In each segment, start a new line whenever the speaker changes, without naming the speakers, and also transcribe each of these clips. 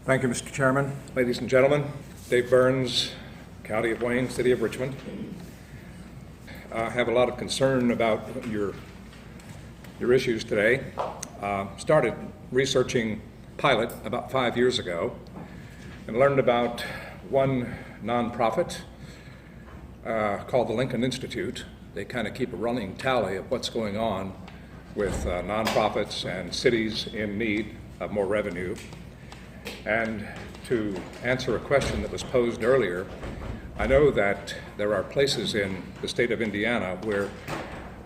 Thank you, Mr. Chairman. Ladies and gentlemen, Dave Burns, County of Wayne, City of Richmond. I have a lot of concern about your issues today. Started researching Pilot about 5 years ago and learned about one nonprofit called the Lincoln Institute. They kind of keep a running tally of what's going on with nonprofits and cities in need of more revenue. And to answer a question that was posed earlier, I know that there are places in the state of Indiana where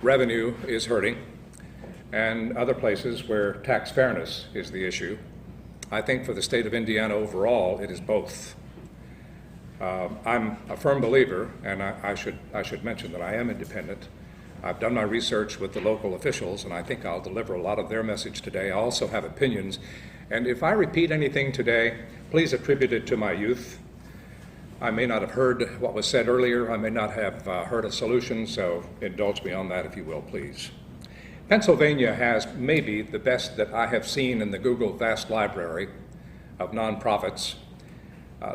revenue is hurting and other places where tax fairness is the issue. I think for the state of Indiana overall, it is both. I'm a firm believer, and I should mention that I am independent. I've done my research with the local officials, and I think I'll deliver a lot of their message today. I also have opinions, and if I repeat anything today, please attribute it to my youth. I may not have heard what was said earlier. I may not have heard a solution, so indulge me on that if you will, please. Pennsylvania has maybe the best that I have seen in the Google vast library of nonprofits.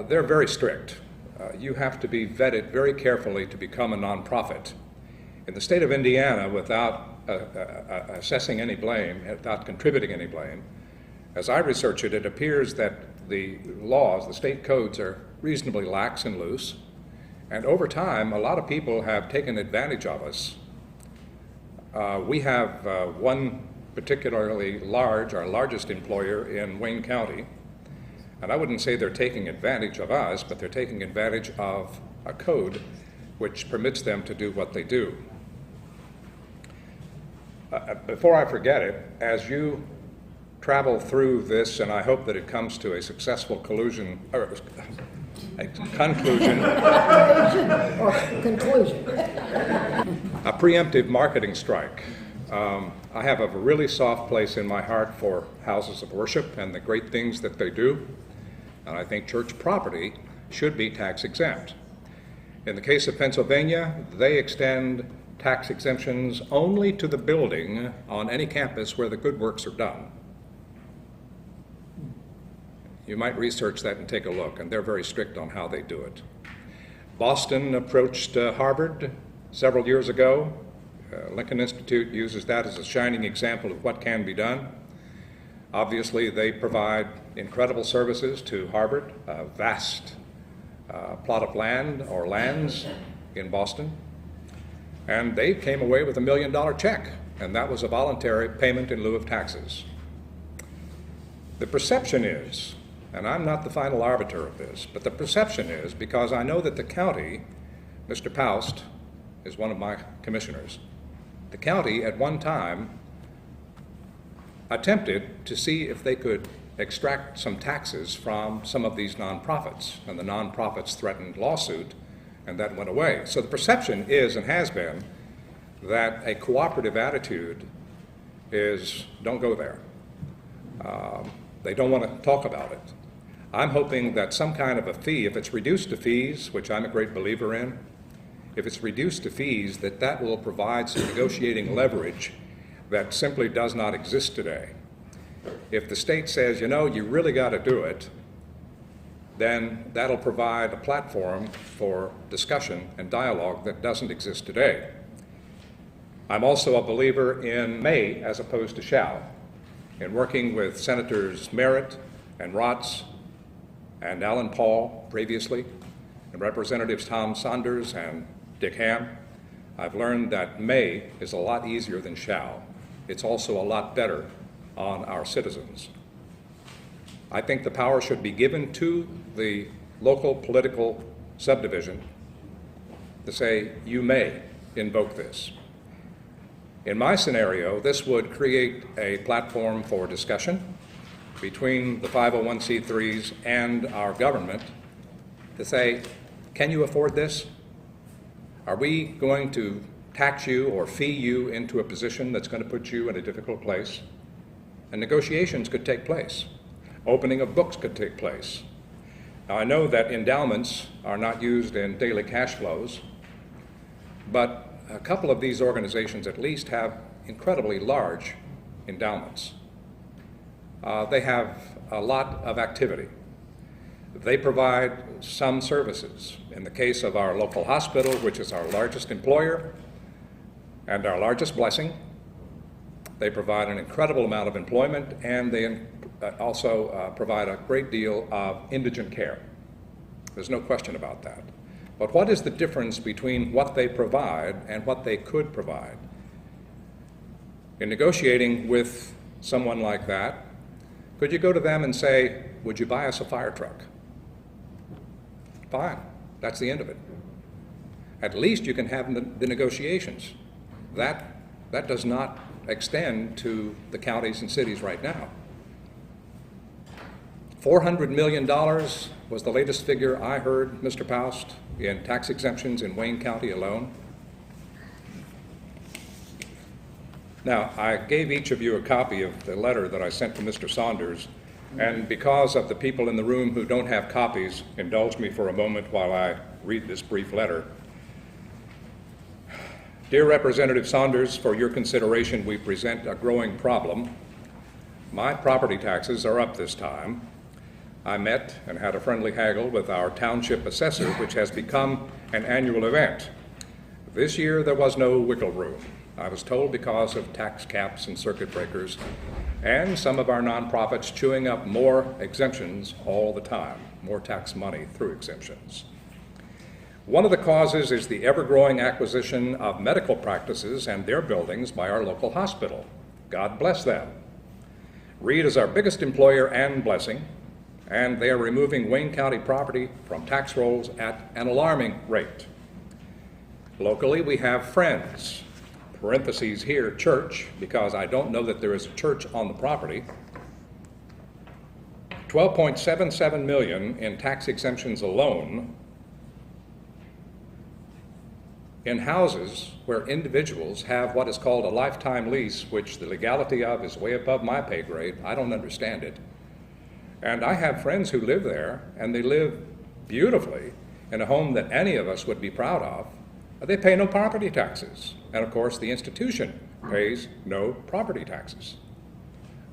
They're very strict. You have to be vetted very carefully to become a nonprofit. In the state of Indiana, without assessing any blame, without contributing any blame, as I research it, it appears that the laws, the state codes, are reasonably lax and loose. And over time, a lot of people have taken advantage of us. We have one particularly large, our largest employer in Wayne County. And I wouldn't say they're taking advantage of us, but they're taking advantage of a code which permits them to do what they do. Before I forget it, as you travel through this, and I hope that it comes to a successful conclusion.
Or conclusion.
A preemptive marketing strike. I have a really soft place in my heart for houses of worship and the great things that they do, and I think church property should be tax exempt. In the case of Pennsylvania, they extend tax exemptions only to the building on any campus where the good works are done. You might research that and take a look, and they're very strict on how they do it. Boston approached Harvard several years ago. Lincoln Institute uses that as a shining example of what can be done. Obviously, they provide incredible services to Harvard, a vast plot of land or lands in Boston. And they came away with $1 million check, and that was a voluntary payment in lieu of taxes. The perception is, and I'm not the final arbiter of this, but the perception is, because I know that the county, Mr. Paust is one of my commissioners, the county at one time attempted to see if they could extract some taxes from some of these nonprofits, and the nonprofits threatened lawsuit, and that went away. So the perception is and has been that a cooperative attitude is don't go there. They don't want to talk about it. I'm hoping that some kind of a fee, if it's reduced to fees, which I'm a great believer in, if it's reduced to fees, that will provide some negotiating leverage that simply does not exist today. If the state says, you know, you really got to do it, then that'll provide a platform for discussion and dialogue that doesn't exist today. I'm also a believer in may as opposed to shall. In working with Senators Merritt and Rotz and Alan Paul previously, and Representatives Tom Saunders and Dick Ham, I've learned that may is a lot easier than shall. It's also a lot better on our citizens. I think the power should be given to the local political subdivision to say, you may invoke this. In my scenario, this would create a platform for discussion between the 501c3s and our government to say, can you afford this? Are we going to tax you or fee you into a position that's going to put you in a difficult place? And negotiations could take place. Opening of books could take place. Now, I know that endowments are not used in daily cash flows, but a couple of these organizations at least have incredibly large endowments. They have a lot of activity. They provide some services. In the case of our local hospital, which is our largest employer and our largest blessing, they provide an incredible amount of employment, and they also provide a great deal of indigent care. There's no question about that. But what is the difference between what they provide and what they could provide? In negotiating with someone like that, could you go to them and say, would you buy us a fire truck? Fine, that's the end of it. At least you can have the negotiations. That does not extend to the counties and cities right now. $400 million was the latest figure I heard, Mr. Paust, in tax exemptions in Wayne County alone. Now, I gave each of you a copy of the letter that I sent to Mr. Saunders, and because of the people in the room who don't have copies, indulge me for a moment while I read this brief letter. Dear Representative Saunders, for your consideration, we present a growing problem. My property taxes are up this time. I met and had a friendly haggle with our township assessor, which has become an annual event. This year there was no wiggle room. I was told because of tax caps and circuit breakers and some of our nonprofits chewing up more exemptions all the time, more tax money through exemptions. One of the causes is the ever-growing acquisition of medical practices and their buildings by our local hospital. God bless them. Reed is our biggest employer and blessing, and they are removing Wayne County property from tax rolls at an alarming rate. Locally, we have Friends, parentheses here, church, because I don't know that there is a church on the property. $12.77 million in tax exemptions alone in houses where individuals have what is called a lifetime lease, which the legality of is way above my pay grade. I don't understand it. And I have friends who live there, and they live beautifully in a home that any of us would be proud of. They pay no property taxes. And of course, the institution pays no property taxes.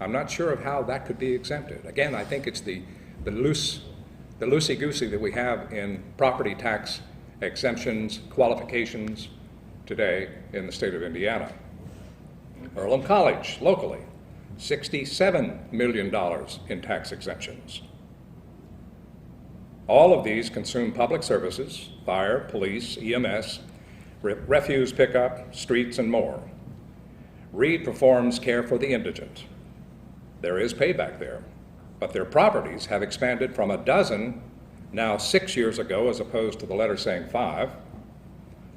I'm not sure of how that could be exempted. Again, I think it's the loosey-goosey that we have in property tax exemptions, qualifications today in the state of Indiana. Earlham College, locally, $67 million in tax exemptions. All of these consume public services, fire, police, EMS, refuse pickup, streets, and more. Reed performs care for the indigent. There is payback there, but their properties have expanded from a dozen, now 6 years ago, as opposed to the letter saying 5,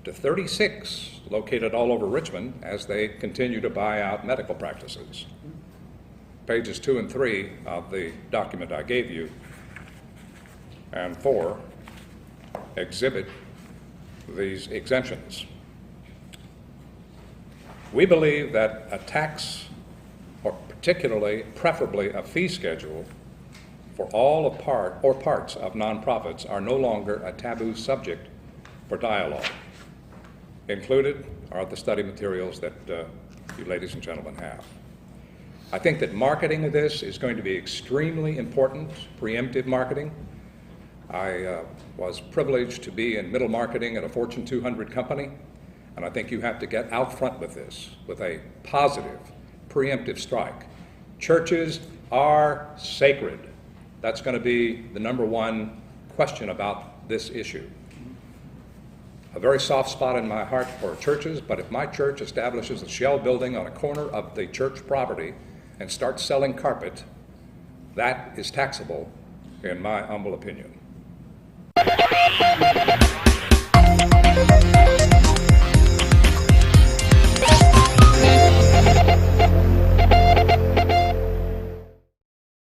to 36 located all over Richmond as they continue to buy out medical practices. Pages 2 and 3 of the document I gave you and 4 exhibit these exemptions. We believe that a tax, or preferably a fee schedule for all parts of nonprofits are no longer a taboo subject for dialogue. Included are the study materials that you ladies and gentlemen have. I think that marketing of this is going to be extremely important, preemptive marketing. I was privileged to be in middle marketing at a Fortune 200 company, and I think you have to get out front with this, with a positive, preemptive strike. Churches are sacred. That's going to be the number one question about this issue. A very soft spot in my heart for churches, but if my church establishes a shell building on a corner of the church property and starts selling carpet, that is taxable, in my humble opinion.